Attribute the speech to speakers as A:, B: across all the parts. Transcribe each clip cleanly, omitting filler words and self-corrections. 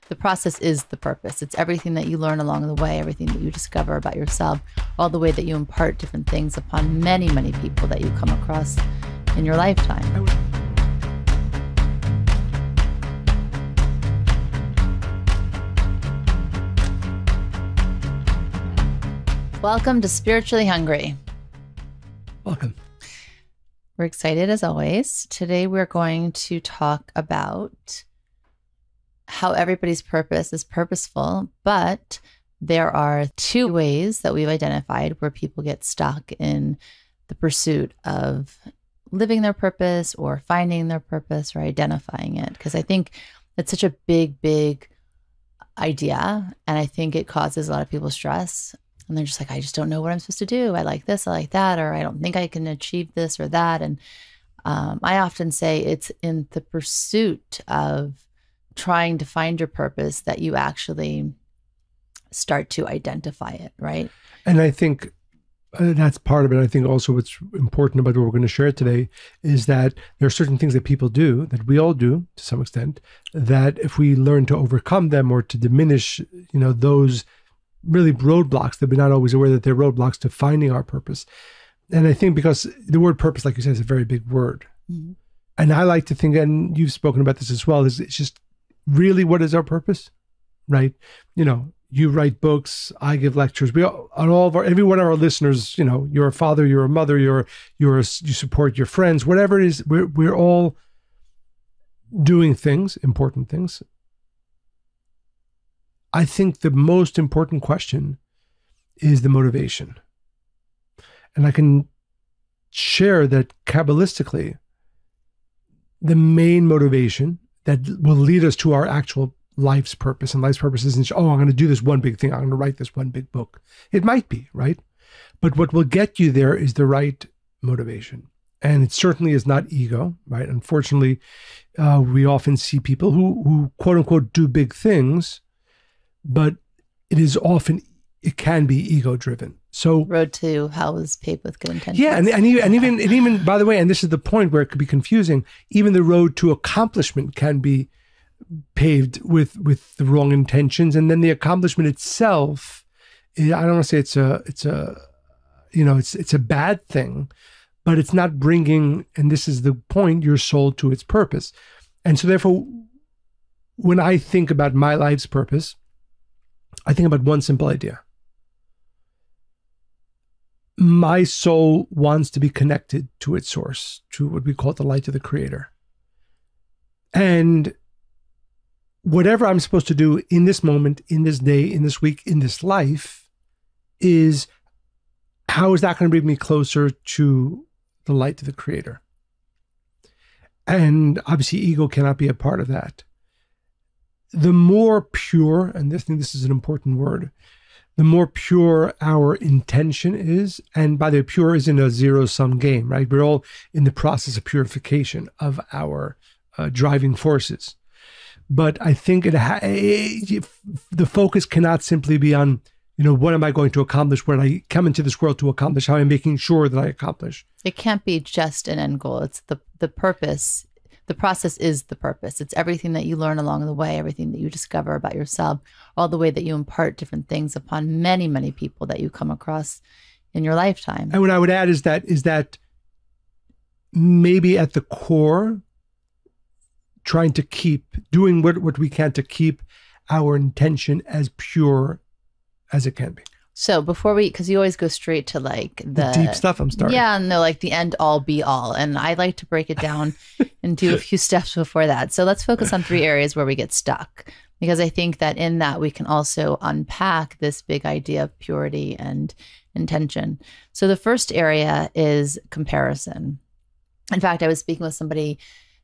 A: The process is the purpose. It's everything that you learn along the way, everything that you discover about yourself, all the way that you impart different things upon many, many people that you come across in your lifetime. Welcome to Spiritually Hungry.
B: Welcome.
A: We're excited as always. Today we're going to talk about how everybody's purpose is purposeful, but there are two ways that we've identified where people get stuck in the pursuit of living their purpose or finding their purpose or identifying it. Because I think it's such a big, big idea. And I think it causes a lot of people stress. And they're just like, I just don't know what I'm supposed to do. I like this, I like that, or I don't think I can achieve this or that. And I often say it's in the pursuit of trying to find your purpose that you actually start to identify it, right?
B: And I think that's part of it. I think also what's important about what we're going to share today is that there are certain things that people do, that we all do to some extent, that if we learn to overcome them or to diminish, those really roadblocks that we're not always aware that they're roadblocks to finding our purpose. And I think because the word purpose, like you said, is a very big word. Mm-hmm. And I like to think, and you've spoken about this as well, is it's just really what is our purpose, right? You write books, I give lectures. We all, every one of our listeners, you're a father, you're a mother, you support your friends, whatever it is. We're all doing things, important things. I think the most important question is the motivation. And I can share that kabbalistically, the main motivation that will lead us to our actual life's purpose, and life's purpose isn't, I'm going to do this one big thing, I'm going to write this one big book. It might be, right? But what will get you there is the right motivation. And it certainly is not ego, right? Unfortunately, we often see people who quote unquote do big things, but it can be ego driven. So
A: road to hell is paved with good intentions.
B: Yeah, and even by the way, and this is the point where it could be confusing, even the road to accomplishment can be paved with the wrong intentions. And then the accomplishment itself, I don't want to say it's a bad thing, but it's not bringing, and this is the point, your soul to its purpose. And so therefore, when I think about my life's purpose, I think about one simple idea. My soul wants to be connected to its source, to what we call the light of the Creator. And whatever I'm supposed to do in this moment, in this day, in this week, in this life, is how is that going to bring me closer to the light of the Creator? And obviously ego cannot be a part of that. The more pure, and I think this is an important word, the more pure our intention is, and by the way, pure isn't a zero-sum game, right? We're all in the process of purification of our driving forces. But I think the focus cannot simply be on, what am I going to accomplish when I come into this world to accomplish? How am I making sure that I accomplish?
A: It can't be just an end goal. It's the purpose. The process is the purpose. It's everything that you learn along the way, everything that you discover about yourself, all the way that you impart different things upon many, many people that you come across in your lifetime.
B: And what I would add is that maybe at the core, trying to doing what we can to keep our intention as pure as it can be.
A: So before because you always go straight to like the
B: deep stuff, I'm starting.
A: Yeah, no, like the end all be all. And I like to break it down and do a few steps before that. So let's focus on 3 areas where we get stuck, because I think that in that we can also unpack this big idea of purity and intention. So the first area is comparison. In fact, I was speaking with somebody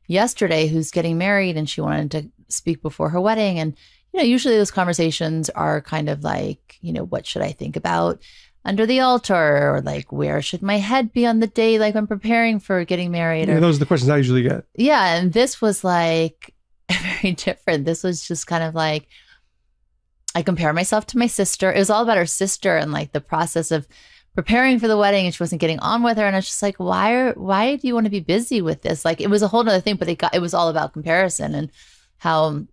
A: yesterday who's getting married, and she wanted to speak before her wedding. And usually those conversations are kind of like, what should I think about under the altar? Or like, where should my head be on the day, like I'm preparing for getting married?
B: Yeah, those are the questions I usually get.
A: Yeah. And this was like very different. This was just kind of like, I compare myself to my sister. It was all about her sister and like the process of preparing for the wedding, and she wasn't getting on with her. And I was just like, why do you want to be busy with this? Like, it was a whole nother thing, but it was all about comparison and how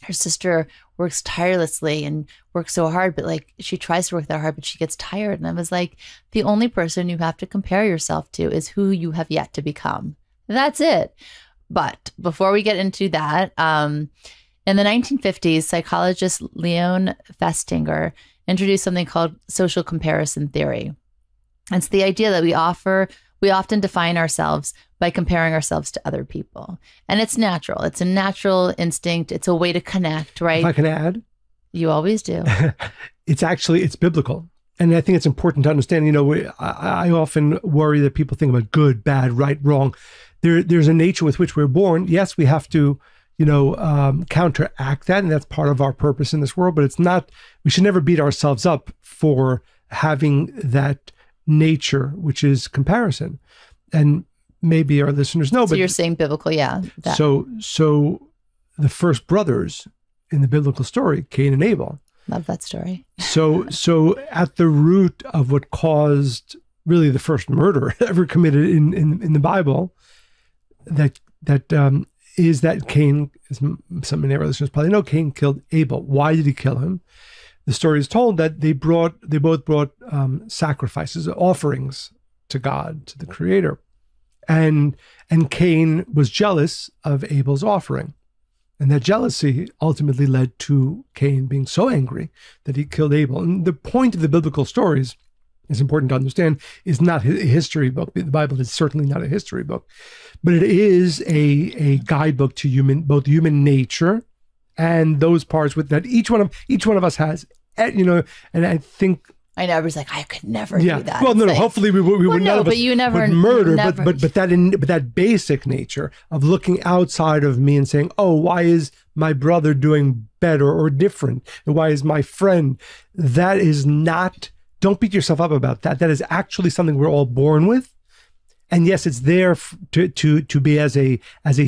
A: her sister works tirelessly and works so hard, but like she tries to work that hard, but she gets tired. And I was like, the only person you have to compare yourself to is who you have yet to become. That's it. But before we get into that, in the 1950s, psychologist Leon Festinger introduced something called social comparison theory. It's the idea that we often define ourselves by comparing ourselves to other people. And it's natural. It's a natural instinct. It's a way to connect, right?
B: If I can add.
A: You always do.
B: It's biblical. And I think it's important to understand, I often worry that people think about good, bad, right, wrong. There's a nature with which we're born. Yes, we have to, counteract that. And that's part of our purpose in this world. But we should never beat ourselves up for having that nature, which is comparison. And maybe our listeners know.
A: So you're saying biblical, yeah.
B: That. So the first brothers in the biblical story, Cain and Abel.
A: Love that story.
B: So at the root of what caused really the first murder ever committed in the Bible, is that Cain, as some of our listeners probably know, Cain killed Abel. Why did he kill him? The story is told that they both brought sacrifices, offerings to God, to the Creator, and Cain was jealous of Abel's offering. And that jealousy ultimately led to Cain being so angry that he killed Abel. And the point of the biblical stories, is important to understand, is not a history book. The Bible is certainly not a history book, but it is a guidebook to both human nature and those parts that each one of us has. And I think.
A: I know, everybody's like, I could never do that.
B: Well, no, hopefully we would never.
A: But you never
B: would murder. But that basic nature of looking outside of me and saying, oh, why is my brother doing better or different? And why is my friend? That is not. Don't beat yourself up about that. That is actually something we're all born with. And yes, it's there to be as a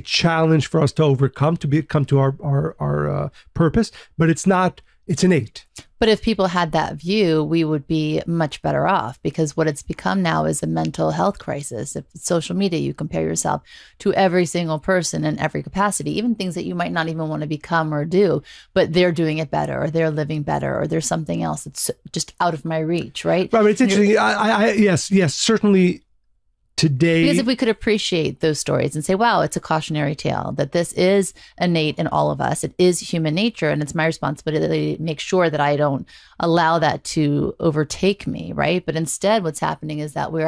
B: challenge for us to overcome, come to our purpose. But it's not. It's innate.
A: But if people had that view, we would be much better off, because what it's become now is a mental health crisis. If it's social media, you compare yourself to every single person in every capacity, even things that you might not even want to become or do, but they're doing it better, or they're living better, or there's something else that's just out of my reach, right?
B: Right, but it's interesting. Yes, certainly. Today,
A: because if we could appreciate those stories and say, wow, it's a cautionary tale, that this is innate in all of us. It is human nature, and it's my responsibility to make sure that I don't allow that to overtake me, right? But instead, what's happening is that we're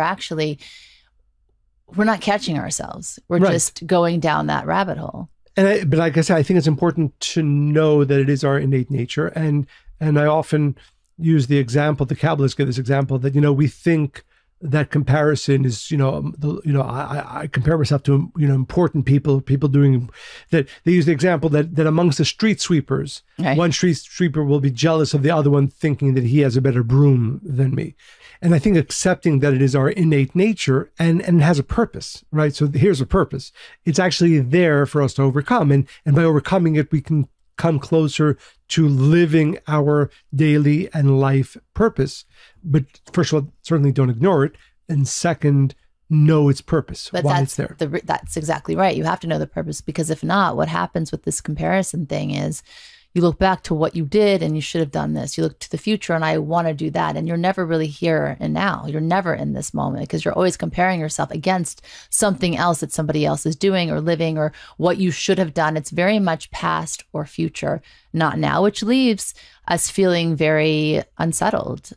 A: not catching ourselves. We're just going down that rabbit hole.
B: But like I said, I think it's important to know that it is our innate nature. And I often use the Kabbalists give this example that, we think that comparison is, I compare myself to, important people doing that. They use the example that amongst the street sweepers, one street sweeper will be jealous of the other one, thinking that he has a better broom than me. And I think accepting that it is our innate nature and it has a purpose, right? So here's a purpose. It's actually there for us to overcome. And by overcoming it, we can come closer to living our daily and life purpose. But first of all, certainly don't ignore it. And second, know its purpose, why it's there.
A: That's exactly right. You have to know the purpose, because if not, what happens with this comparison thing is you look back to what you did and you should have done this. You look to the future and I want to do that. And you're never really here and now. You're never in this moment, because you're always comparing yourself against something else that somebody else is doing or living, or what you should have done. It's very much past or future, not now, which leaves us feeling very unsettled,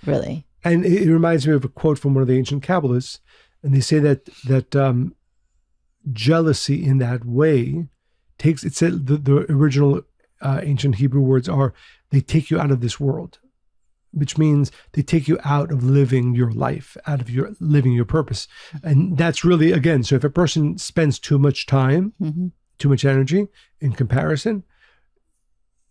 A: really.
B: And it reminds me of a quote from one of the ancient Kabbalists. And they say that jealousy in that way takes, it said the original ancient Hebrew words are, they take you out of this world, which means they take you out of living your life, out of your living your purpose. And that's really, again, so if a person spends too much time, too much energy in comparison,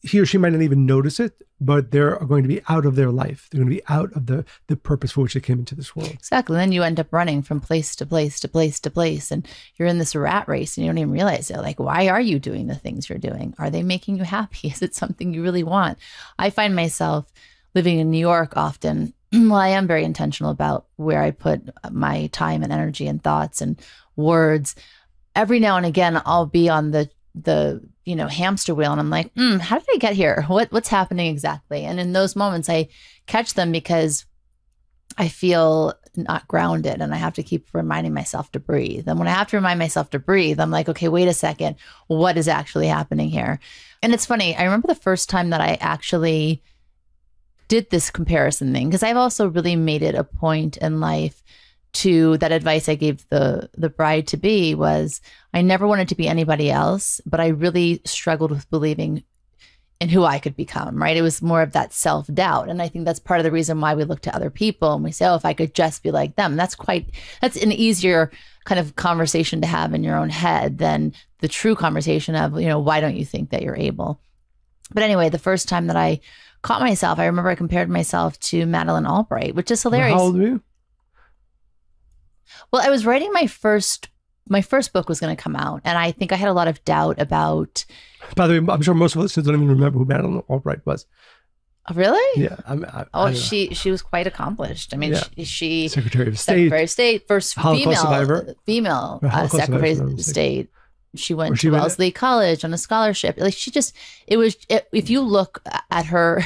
B: he or she might not even notice it, but they're going to be out of their life. They're going to be out of the purpose for which they came into this world.
A: Exactly. Then you end up running from place to place to place to place, and you're in this rat race and you don't even realize it. Like, why are you doing the things you're doing? Are they making you happy? Is it something you really want? I find myself living in New York often. Well, I am very intentional about where I put my time and energy and thoughts and words. Every now and again, I'll be on the hamster wheel, and I'm like, how did I get here? What's happening exactly? And in those moments, I catch them because I feel not grounded, and I have to keep reminding myself to breathe. And when I have to remind myself to breathe, I'm like, okay, wait a second, what is actually happening here? And it's funny. I remember the first time that I actually did this comparison thing, because I've also really made it a point in life to, that advice I gave the bride to be was, I never wanted to be anybody else, but I really struggled with believing in who I could become, right? It was more of that self-doubt. And I think that's part of the reason why we look to other people and we say, oh, if I could just be like them. That's an easier kind of conversation to have in your own head than the true conversation of, why don't you think that you're able? But anyway, the first time that I caught myself, I remember I compared myself to Madeleine Albright, which is hilarious.
B: How old were you?
A: Well, I was writing my first book was going to come out, and I think I had a lot of doubt about.
B: By the way, I'm sure most of us don't even remember who Madeleine Albright was.
A: Really?
B: Yeah.
A: She was quite accomplished. I mean, yeah. she
B: Secretary of State,
A: first
B: Holocaust
A: female Secretary of State. She went to Wellesley College on a scholarship. Like if you look at her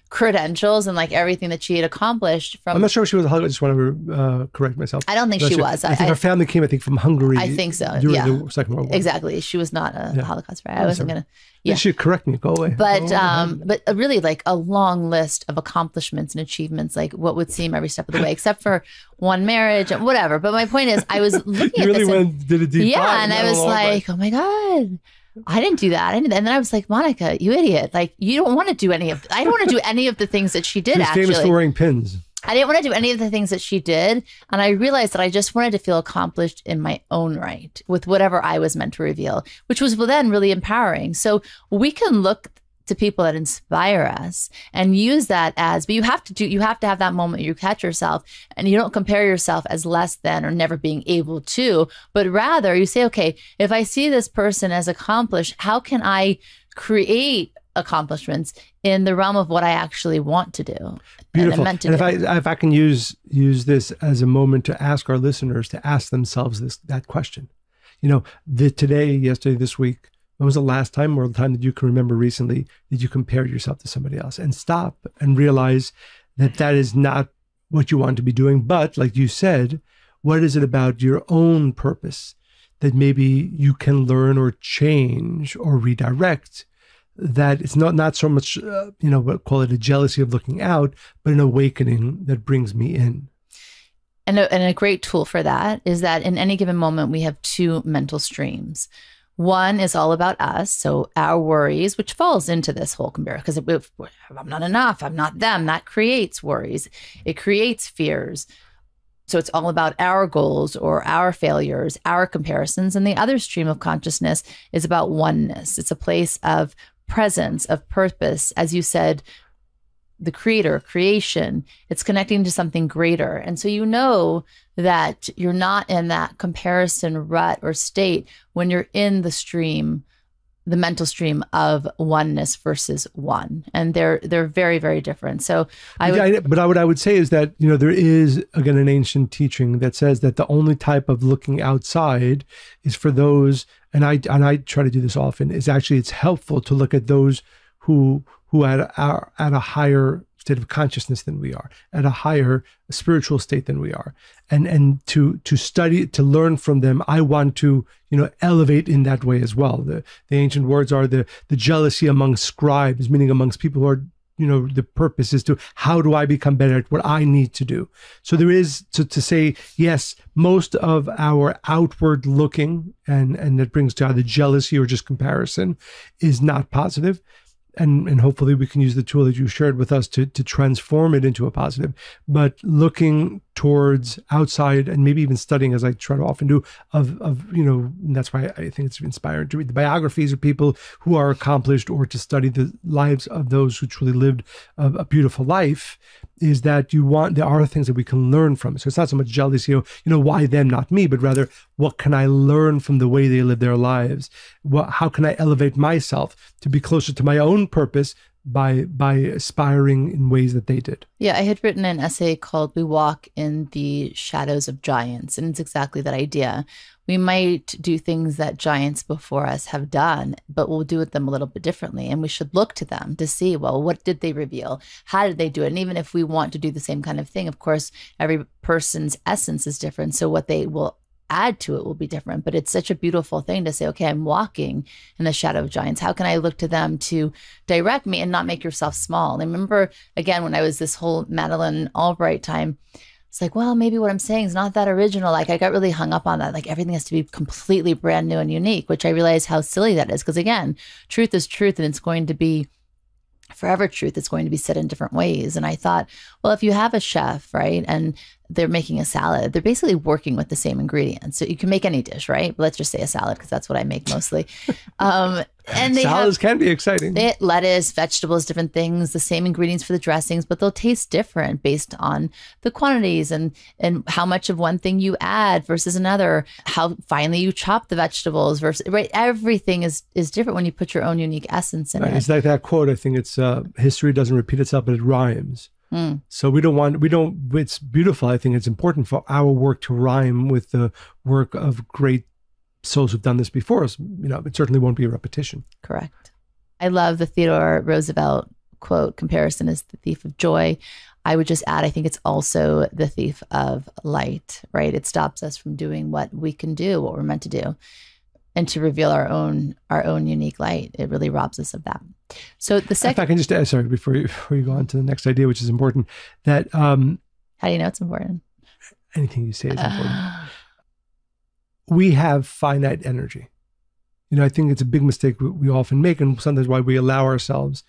A: credentials and like everything that she had accomplished from.
B: I'm not sure if she was a Holocaust. I just want to correct myself.
A: I don't think she was.
B: I think her family came, from Hungary.
A: I think so.
B: During the Second World War.
A: Exactly. She was not a Holocaust survivor. I wasn't going to.
B: Yeah. You should correct me. Go away.
A: But really like a long list of accomplishments and achievements, like what would seem every step of the way, except for one marriage and whatever. But my point is, I was looking at this.
B: Did a deep dive.
A: Yeah, and I was like, oh my God. I didn't do that. And then I was like, Monica, you idiot. Like, you don't want to do I don't want to do any of the things that she did, actually.
B: Famous for wearing pins.
A: I didn't want to do any of the things that she did. And I realized that I just wanted to feel accomplished in my own right with whatever I was meant to reveal, which was then really empowering. So we can look to people that inspire us and use that but you have to have that moment you catch yourself, and you don't compare yourself as less than or never being able to, but rather you say, okay, if I see this person as accomplished, how can I create accomplishments in the realm of what I actually want to do?
B: Beautiful. And if I can use this as a moment to ask our listeners to ask themselves that question, today, yesterday, this week, when was the last time or the time that you can remember recently did you compare yourself to somebody else? And stop and realize that is not what you want to be doing. But like you said, what is it about your own purpose that maybe you can learn or change or redirect, that it's not so much, call it a jealousy of looking out, but an awakening that brings me in.
A: And a great tool for that is that in any given moment, we have two mental streams. One is all about us, so our worries, which falls into this whole comparison, because I'm not enough, I'm not them, that creates worries. It creates fears. So it's all about our goals or our failures, our comparisons. And the other stream of consciousness is about oneness. It's a place of presence, of purpose, as you said, the creator, creation. It's connecting to something greater. And so that you're not in that comparison rut or state when you're in the stream, the mental stream of oneness versus one. And they're very, very different. So what
B: I would say is that, there is, again, an ancient teaching that says that the only type of looking outside is for those, and I try to do this often, is actually it's helpful to look at those who are at a higher state of consciousness than we are, at a higher spiritual state than we are, and to study, to learn from them. I want to elevate in that way as well. The ancient words are the jealousy among scribes, meaning amongst people who are the purpose is to how do I become better at what I need to do. So there is to say, yes, most of our outward looking and that brings to either jealousy or just comparison is not positive. And hopefully we can use the tool that you shared with us to transform it into a positive. But looking towards outside and maybe even studying, as I try to often do, and that's why I think it's inspiring to read the biographies of people who are accomplished, or to study the lives of those who truly lived a beautiful life, is that there are things that we can learn from. So it's not so much jealousy, why them, not me, but rather, what can I learn from the way they live their lives? How can I elevate myself to be closer to my own purpose by aspiring in ways that they did?
A: Yeah, I had written an essay called "We Walk in the Shadows of Giants," and it's exactly that idea. we might do things that giants before us have done, but we'll do them a little bit differently. And we should look to them to see, well, what did they reveal? How did they do it? And even if we want to do the same kind of thing, of course, every person's essence is different. So what they will add to it will be different. But it's such a beautiful thing to say, okay, I'm walking in the shadow of giants. How can I look to them to direct me and not make yourself small? And I remember, again, when I was this whole Madeleine Albright time, it's like, well, maybe what I'm saying is not that original. Like I got really hung up on that. Like everything has to be completely brand new and unique, which I realize how silly that is. Because again, truth is truth, and it's going to be forever truth. It's going to be said in different ways. And I thought, well, if you have a chef, right, and they're making a salad, they're basically working with the same ingredients. So you can make any dish, right? But let's just say a salad, because that's what I make mostly. And they
B: salads can be exciting.
A: They lettuce, vegetables, different things, the same ingredients for the dressings, but they'll taste different based on the quantities and how much of one thing you add versus another, how finely you chop the vegetables versus, right? Everything is different when you put your own unique essence in it.
B: It's like that quote. I think it's history doesn't repeat itself, but it rhymes. So it's beautiful. I think it's important for our work to rhyme with the work of great souls who've done this before us. It certainly won't be a repetition.
A: Correct. I love the Theodore Roosevelt quote, comparison is the thief of joy. I would just add, I think it's also the thief of light, right? It stops us from doing what we can do, what we're meant to do, and to reveal our own unique light. It really robs us of that. So the second,
B: if I can just add, sorry, before you go on to the next idea, which is important, that
A: how do you know it's important?
B: Anything you say is important. We have finite energy. I think it's a big mistake we often make, and sometimes why we allow ourselves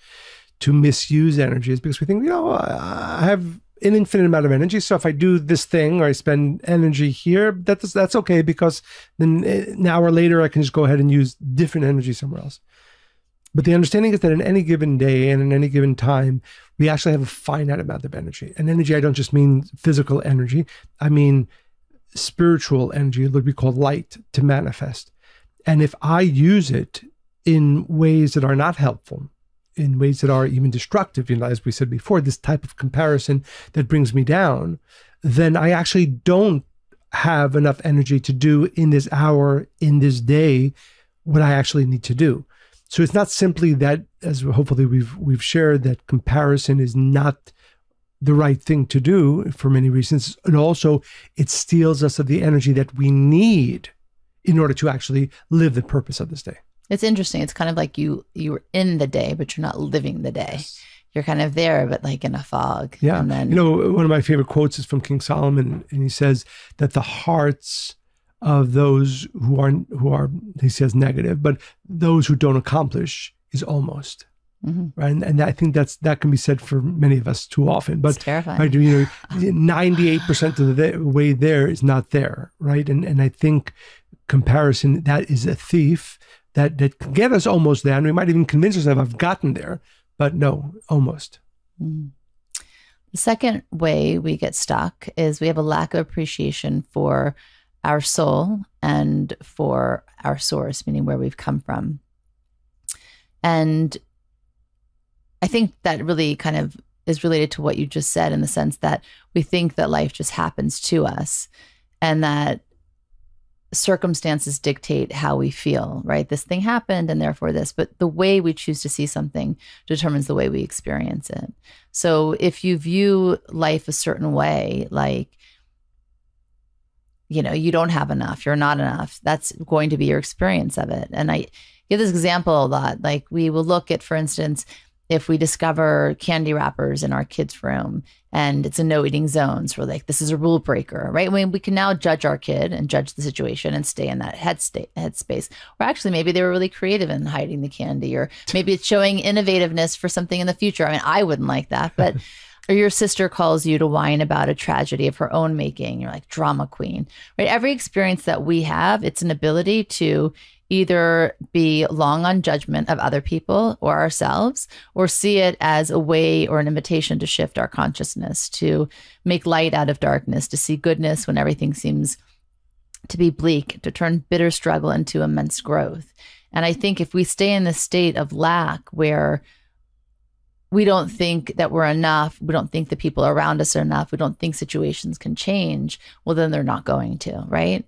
B: to misuse energy is because we think, I have an infinite amount of energy. So if I do this thing or I spend energy here, that's okay, because then an hour later I can just go ahead and use different energy somewhere else. But the understanding is that in any given day and in any given time, we actually have a finite amount of energy. And energy, I don't just mean physical energy. I mean spiritual energy, what we call light, to manifest. And if I use it in ways that are not helpful, in ways that are even destructive, as we said before, this type of comparison that brings me down, then I actually don't have enough energy to do in this hour, in this day, what I actually need to do. So it's not simply that, as hopefully we've shared, that comparison is not the right thing to do for many reasons. And also it steals us of the energy that we need in order to actually live the purpose of this day.
A: It's interesting. It's kind of like you're in the day, but you're not living the day. Yes. You're kind of there, but like in a fog.
B: Yeah.
A: And then,
B: one of my favorite quotes is from King Solomon, and he says that the hearts of those who are, he says negative, but those who don't accomplish is almost. Mm-hmm. Right. And I think that can be said for many of us too often. But
A: it's terrifying.
B: Right, 98% of the way there is not there. Right. And I think comparison, that is a thief that can get us almost there. And we might even convince ourselves I've gotten there, but no, almost.
A: Mm-hmm. The second way we get stuck is we have a lack of appreciation for our soul and for our source, meaning where we've come from. And I think that really kind of is related to what you just said, in the sense that we think that life just happens to us and that circumstances dictate how we feel, right? This thing happened and therefore this, but the way we choose to see something determines the way we experience it. So if you view life a certain way, like, you don't have enough, you're not enough, that's going to be your experience of it. And I give this example a lot. Like we will look at, for instance, if we discover candy wrappers in our kids' room and it's a no eating zone, so we're like, this is a rule breaker, right? I mean, we can now judge our kid and judge the situation and stay in that headspace. Or actually, maybe they were really creative in hiding the candy, or maybe it's showing innovativeness for something in the future. I mean, I wouldn't like that, but or your sister calls you to whine about a tragedy of her own making. You're like, drama queen, right? Every experience that we have, it's an ability to either be long on judgment of other people or ourselves, or see it as a way or an invitation to shift our consciousness, to make light out of darkness, to see goodness when everything seems to be bleak, to turn bitter struggle into immense growth. And I think if we stay in this state of lack where we don't think that we're enough, we don't think the people around us are enough, we don't think situations can change, well, then they're not going to, right?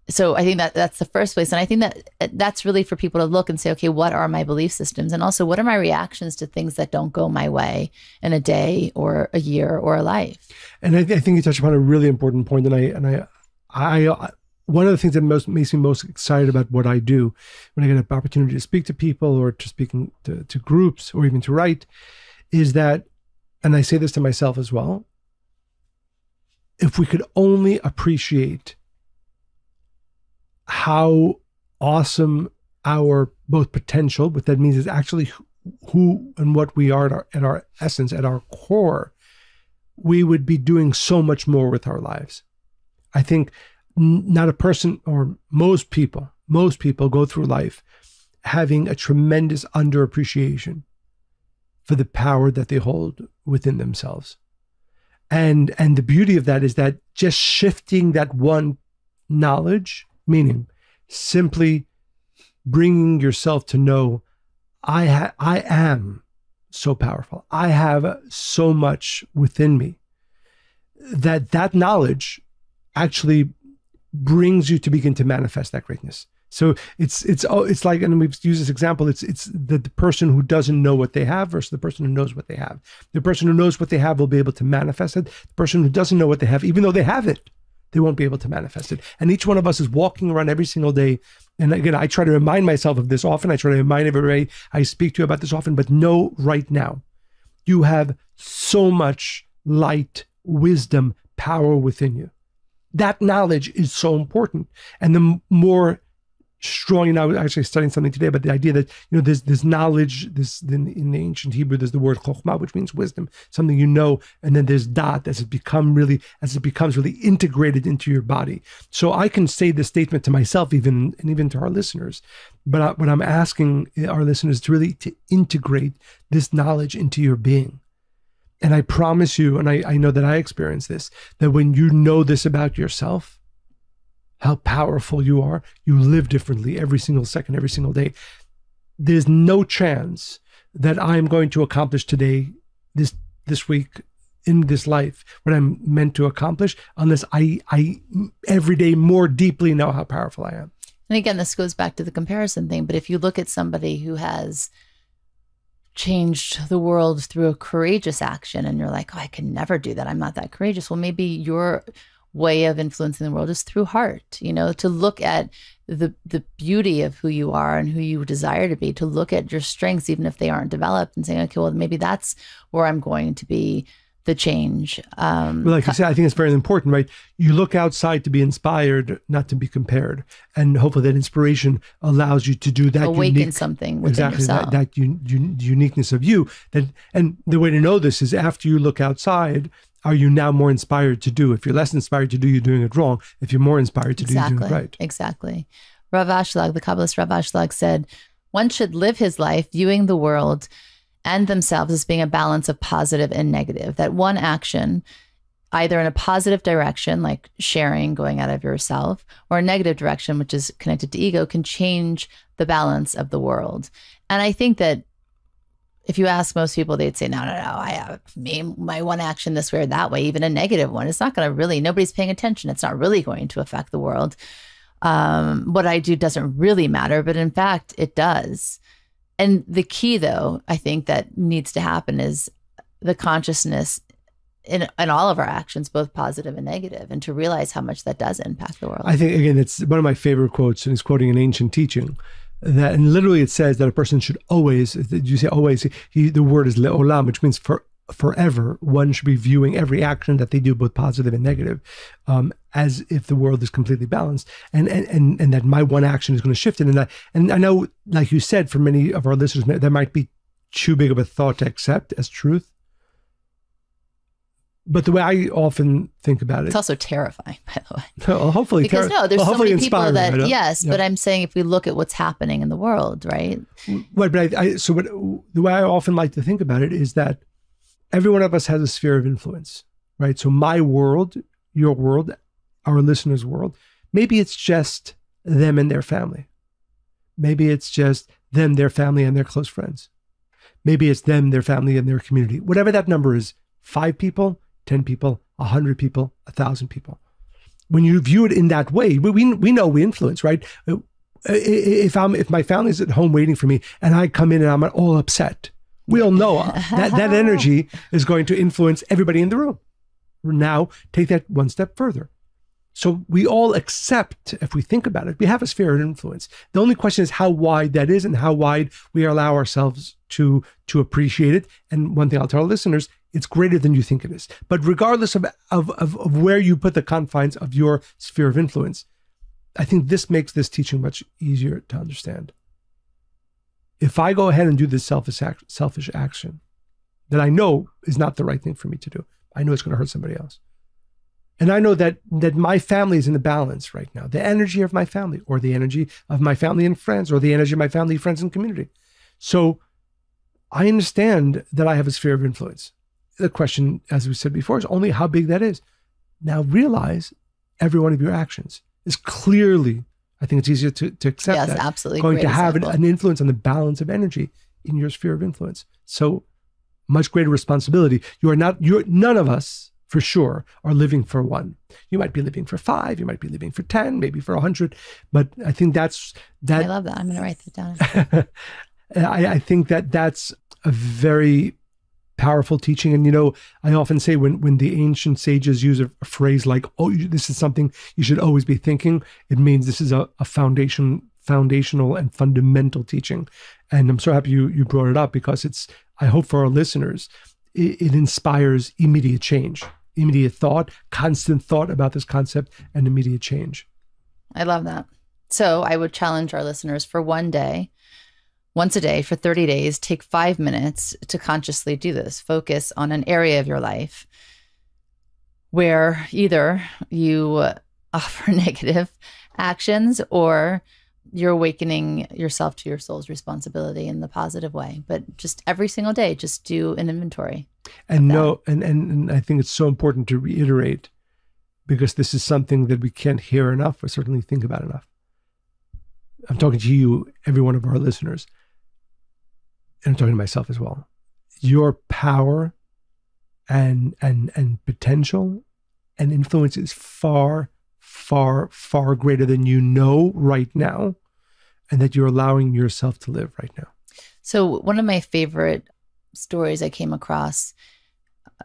A: So I think that that's the first place. And I think that that's really for people to look and say, okay, what are my belief systems? And also, what are my reactions to things that don't go my way in a day or a year or a life?
B: And I think you touched upon a really important point. And I one of the things that makes me most excited about what I do when I get an opportunity to speak to people or to speaking to groups or even to write is that, and I say this to myself as well, if we could only appreciate how awesome our both potential, what that means is actually who and what we are at our essence, at our core, we would be doing so much more with our lives. I think not a person, or most people go through life having a tremendous underappreciation for the power that they hold within themselves. And the beauty of that is that just shifting that one knowledge, meaning simply bringing yourself to know, I am so powerful. I have so much within me, that knowledge actually brings you to begin to manifest that greatness. So it's like, and we've used this example, it's the person who doesn't know what they have versus the person who knows what they have. The person who knows what they have will be able to manifest it. The person who doesn't know what they have, even though they have it, they won't be able to manifest it. And each one of us is walking around every single day. And again, I try to remind myself of this often. I try to remind everybody I speak to about this often, but know right now, you have so much light, wisdom, power within you. That knowledge is so important. And the more strong, and I was actually studying something today about the idea that, there's knowledge, in the ancient Hebrew, there's the word chokhmah, which means wisdom, something you know, and then there's dat, as it becomes really integrated into your body. So I can say this statement to myself, even to our listeners, but what I'm asking our listeners to really to integrate this knowledge into your being. And I promise you, and I know that I experience this, that when you know this about yourself, how powerful you are, you live differently every single second, every single day. There's no chance that I'm going to accomplish today, this week, in this life, what I'm meant to accomplish, unless I every day more deeply know how powerful I am.
A: And again, this goes back to the comparison thing. But if you look at somebody who has changed the world through a courageous action, and you're like, oh, I can never do that, I'm not that courageous. Well, maybe your way of influencing the world is through heart, to look at the beauty of who you are and who you desire to be, to look at your strengths, even if they aren't developed, and saying, okay, well, maybe that's where I'm going to be the change.
B: Well, like you said, I think it's very important, right? You look outside to be inspired, not to be compared. And hopefully that inspiration allows you to do that.
A: Awaken something within yourself.
B: That uniqueness of you. And the way to know this is after you look outside, are you now more inspired to do? If you're less inspired to do, you're doing it wrong. If you're more inspired to do, you're doing it right.
A: Exactly. Rav Ashlag, the Kabbalist Rav Ashlag, said, one should live his life viewing the world and themselves as being a balance of positive and negative. That one action, either in a positive direction, like sharing, going out of yourself, or a negative direction, which is connected to ego, can change the balance of the world. And I think that if you ask most people, they'd say, no, I have my one action this way or that way, even a negative one. It's not going to really, nobody's paying attention. It's not really going to affect the world. What I do doesn't really matter, but in fact, it does. And the key, though, I think that needs to happen is the consciousness in all of our actions, both positive and negative, and to realize how much that does impact the world.
B: I think, again, it's one of my favorite quotes, and he's quoting an ancient teaching. And literally it says that a person should always, did you say always? The word is le'olam, which means forever. One should be viewing every action that they do, both positive and negative, as if the world is completely balanced, and that my one action is going to shift it. And I know, like you said, for many of our listeners, that might be too big of a thought to accept as truth. But the way I often think about it,
A: it's also terrifying, by the way.
B: No, hopefully,
A: because there's so many people that
B: yeah.
A: But I'm saying if we look at what's happening in the world, right?
B: Right, but the way I often like to think about it is that every one of us has a sphere of influence, right? So my world, your world, our listeners' world, maybe it's just them and their family. Maybe it's just them, their family, and their close friends. Maybe it's them, their family, and their community. Whatever that number is, 5 people, 10 people, 100 people, 1,000 people. When you view it in that way, we know we influence, right? If my family's at home waiting for me and I come in and I'm all upset, we all know that energy is going to influence everybody in the room. Now take that one step further. So we all accept, if we think about it, we have a sphere of influence. The only question is how wide that is and how wide we allow ourselves to appreciate it. And one thing I'll tell our listeners, it's greater than you think it is. But regardless of where you put the confines of your sphere of influence, I think this makes this teaching much easier to understand. If I go ahead and do this selfish action that I know is not the right thing for me to do, I know it's going to hurt somebody else. And I know that my family is in the balance right now. The energy of my family, or the energy of my family and friends, or the energy of my family, friends, and community. So I understand that I have a sphere of influence. The question, as we said before, is only how big that is. Now realize every one of your actions is clearly, I think it's easier to accept
A: yes,
B: that,
A: absolutely.
B: going
A: Great
B: to have
A: example.
B: an influence on the balance of energy in your sphere of influence. So much greater responsibility. None of us, for sure, are living for one. You might be living for 5, you might be living for 10, maybe for 100, but I think that's that.
A: I love that. I'm going to write that down.
B: I think that's a very powerful teaching. And, I often say when the ancient sages use a phrase like, oh, this is something you should always be thinking, it means this is a foundational and fundamental teaching. And I'm so happy you brought it up, because I hope for our listeners, it inspires immediate change, immediate thought, constant thought about this concept, and immediate change.
A: I love that. So I would challenge our listeners for one day, once a day for 30 days, take 5 minutes to consciously do this. Focus on an area of your life where either you offer negative actions or you're awakening yourself to your soul's responsibility in the positive way. But just every single day, just do an inventory.
B: And and I think it's so important to reiterate, because this is something that we can't hear enough, or certainly think about enough. I'm talking to you, every one of our listeners, and I'm talking to myself as well. Your power and potential and influence is far, far, far greater than you know right now, and that you're allowing yourself to live right now.
A: So one of my favorite stories I came across,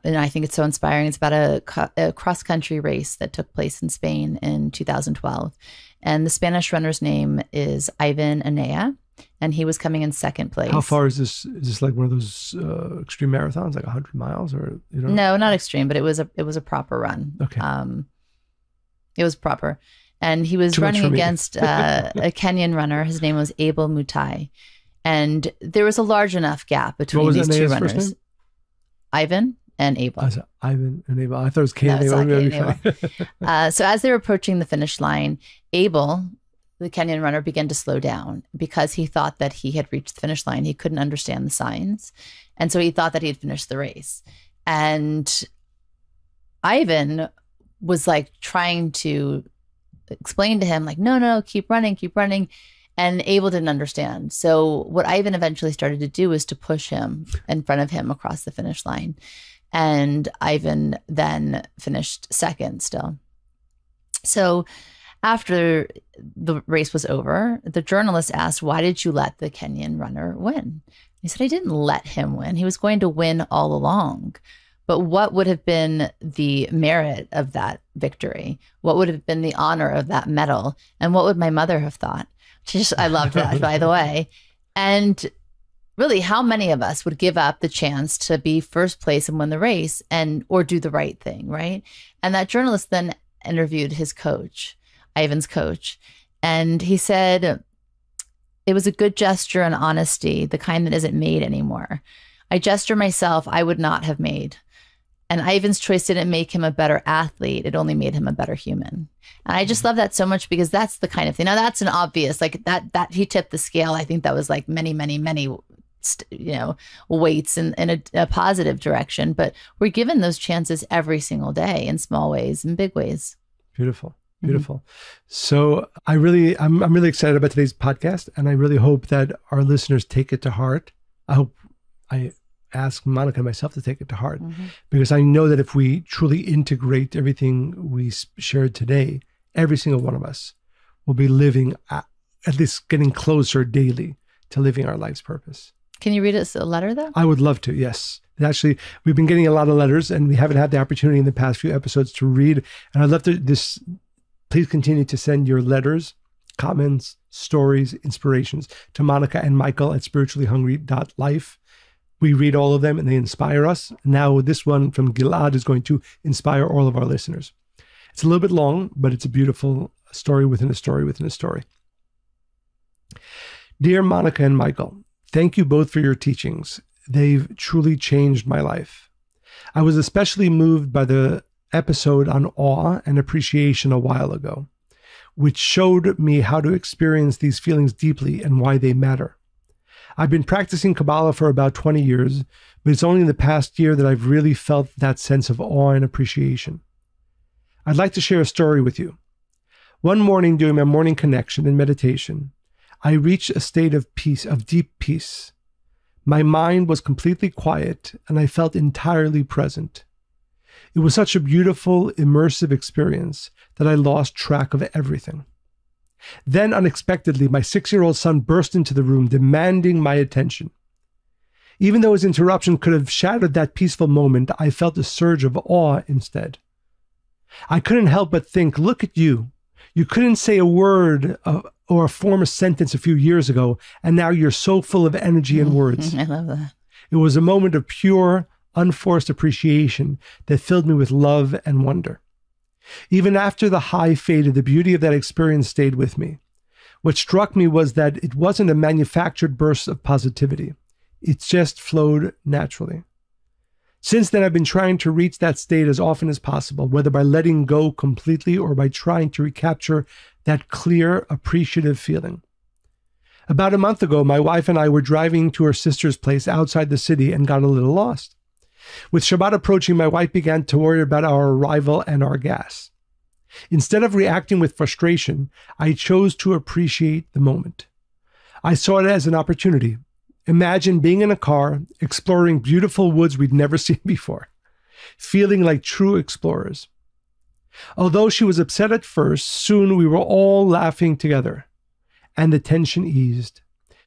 A: and I think it's so inspiring, it's about a cross-country race that took place in Spain in 2012. And the Spanish runner's name is Ivan Anea, and he was coming in second place. How
B: far is this? Is this like one of those extreme marathons, like 100 miles, or
A: No, not extreme, but it was a proper run.
B: Okay.
A: It was proper. And he was running against a Kenyan runner. His name was Abel Mutai. And there was a large enough gap between these two runners. First name? Ivan and Abel.
B: Ivan and Abel. I thought it was Cain and Abel.
A: So as they were approaching the finish line, Abel, the Kenyan runner, began to slow down because he thought that he had reached the finish line. He couldn't understand the signs. And so he thought that he had finished the race. And Ivan was like trying to explain to him, like, no, keep running. And Abel didn't understand. So what Ivan eventually started to do was to push him in front of him across the finish line. And Ivan then finished second still. So after the race was over, the journalist asked, why did you let the Kenyan runner win? He said, I didn't let him win. He was going to win all along. But what would have been the merit of that victory? What would have been the honor of that medal? And what would my mother have thought? I loved that, by the way. And really, how many of us would give up the chance to be first place and win the race or do the right thing, right? And that journalist then interviewed his coach, Ivan's coach. And he said, it was a good gesture and honesty, the kind that isn't made anymore. I gesture myself I would not have made. And Ivan's choice didn't make him a better athlete. It only made him a better human. And I just love that so much, because that's the kind of thing. Now, that's an obvious, like that he tipped the scale. I think that was like many, many, many, weights in a positive direction. But we're given those chances every single day in small ways and big ways.
B: Beautiful. Mm-hmm. So I'm really excited about today's podcast, and I really hope that our listeners take it to heart. I ask Monica and myself to take it to heart, because I know that if we truly integrate everything we shared today, every single one of us will be living, at least getting closer daily to living our life's purpose.
A: Can you read us a letter though?
B: I would love to, yes. Actually, we've been getting a lot of letters and we haven't had the opportunity in the past few episodes to read. And I'd love to please continue to send your letters, comments, stories, inspirations to Monica and Michael at spirituallyhungry.life. We read all of them and they inspire us. Now this one from Gilad is going to inspire all of our listeners. It's a little bit long, but it's a beautiful story within a story within a story. Dear Monica and Michael, thank you both for your teachings. They've truly changed my life. I was especially moved by the episode on awe and appreciation a while ago, which showed me how to experience these feelings deeply and why they matter. I've been practicing Kabbalah for about 20 years, but it's only in the past year that I've really felt that sense of awe and appreciation. I'd like to share a story with you. One morning during my morning connection and meditation, I reached a state of peace, of deep peace. My mind was completely quiet and I felt entirely present. It was such a beautiful, immersive experience that I lost track of everything. Then, unexpectedly, my 6-year-old son burst into the room, demanding my attention. Even though his interruption could have shattered that peaceful moment, I felt a surge of awe instead. I couldn't help but think, look at you. You couldn't say a word or form a sentence a few years ago, and now you're so full of energy and words.
A: I love that.
B: It was a moment of pure, unforced appreciation that filled me with love and wonder. Even after the high faded, the beauty of that experience stayed with me. What struck me was that it wasn't a manufactured burst of positivity. It just flowed naturally. Since then, I've been trying to reach that state as often as possible, whether by letting go completely or by trying to recapture that clear, appreciative feeling. About a month ago, my wife and I were driving to her sister's place outside the city and got a little lost. With Shabbat approaching, my wife began to worry about our arrival and our gas. Instead of reacting with frustration, I chose to appreciate the moment. I saw it as an opportunity. Imagine being in a car, exploring beautiful woods we'd never seen before, feeling like true explorers. Although she was upset at first, soon we were all laughing together, and the tension eased.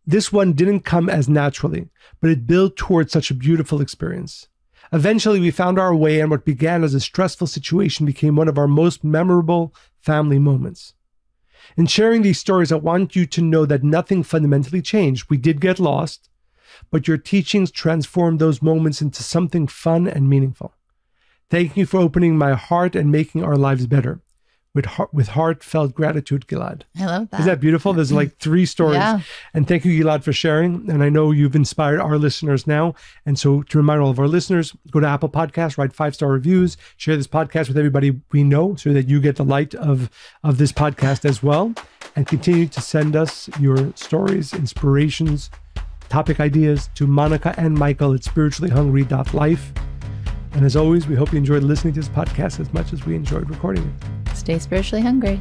B: This one didn't come as naturally, but it built towards such a beautiful experience. Eventually, we found our way, and what began as a stressful situation became one of our most memorable family moments. In sharing these stories, I want you to know that nothing fundamentally changed. We did get lost, but your teachings transformed those moments into something fun and meaningful. Thank you for opening my heart and making our lives better. With heartfelt gratitude, Gilad.
A: I love that.
B: Isn't that beautiful? There's like 3 stories.
A: Yeah.
B: And thank you, Gilad, for sharing. And I know you've inspired our listeners now. And so to remind all of our listeners, go to Apple Podcasts, write 5-star reviews, share this podcast with everybody we know so that you get the light of this podcast as well. And continue to send us your stories, inspirations, topic ideas to Monica and Michael at spirituallyhungry.life. And as always, we hope you enjoyed listening to this podcast as much as we enjoyed recording it.
A: Stay spiritually hungry.